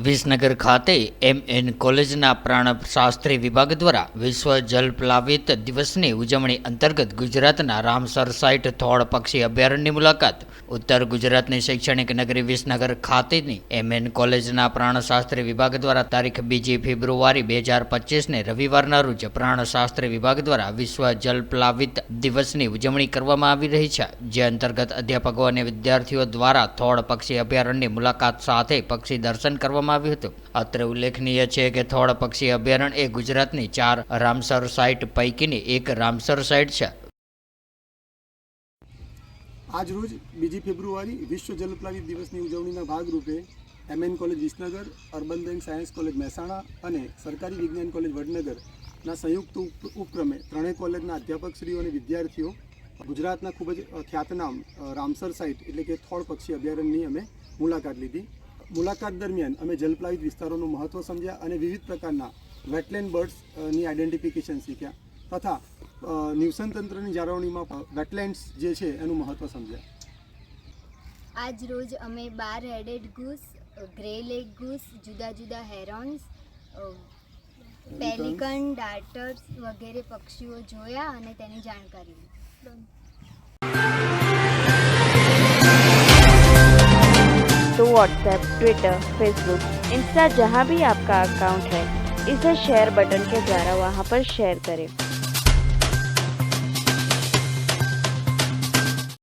વિસનગર ખાતે એમએન કોલેજના પ્રાણશાસ્ત્રી વિભાગ દ્વારા વિશ્વ જલપ્લાવિત દિવસની ઉજવણી અંતર્ગત ગુજરાતના રામસર સાઇટ થોળ પક્ષી અભયારણ્યની મુલાકાત. ઉત્તર ગુજરાતની શૈક્ષણિક નગરી વિસનગર ખાતેની એમએન કોલેજના પ્રાણશાસ્ત્રી વિભાગ દ્વારા તારીખ 2 ફેબ્રુઆરી 2025ને રવિવારના રોજ પ્રાણશાસ્ત્રી વિભાગ દ્વારા વિશ્વ જલપ્લાવિત દિવસની ઉજવણી કરવામાં આવી રહી છે, જે અંતર્ગત અધ્યાપકો અને વિદ્યાર્થીઓ દ્વારા થોળ પક્ષી અભયારણ્યની મુલાકાત સાથે પક્ષી દર્શન કરવામાં આવ્યું હતું. અત્રે ઉલ્લેખનીય છે કે થોળ પક્ષી અભયારણ્ય એ ગુજરાતની 4 રામસર સાઇટ પૈકીની એક રામસર સાઇટ છે. આજ રોજ 2 ફેબ્રુઆરી વિશ્વ જલપ્લાવિત દિવસની ઉજવણીના ભાગરૂપે MN college Visnagar, urban bank science college Mehsana અને સરકારી વિજ્ઞાન કોલેજ વડનગરના સંયુક્ત ઉપક્રમે ત્રણેય કોલેજના અધ્યાપકશ્રીઓ અને વિદ્યાર્થીઓ ગુજરાતના ખૂબ જ ખ્યાતનામ રામસર સાઇટ એટલે કે થોળ પક્ષી અભયારણ્યની અમે મુલાકાત લીધી. મુલાકાત દરમિયાન અમે જલપ્લાવિત વિસ્તારોનું મહત્ત્વ સમજ્યા અને વિવિધ પ્રકારના વેટલેન્ડ બર્ડ્સની આઈડેન્ટિફિકેશન શીખ્યા તથા નિવસન તંત્રની જાળવણીમાં વેટલેન્ડ્સ જે છે એનું મહત્ત્વ સમજ્યા. આજ રોજ અમે 12 headed goose, grey leg goose, જુદા જુદા હેરોન્સ, પેલિકન, ડાર્ટર્સ વગેરે પક્ષીઓ જોયા અને તેની જાણકારી લીધી. तो व्हाट्सएप, ट्विटर, फेसबुक, इंस्टा जहाँ भी आपका अकाउंट है, इसे शेयर बटन के द्वारा वहाँ पर शेयर करें.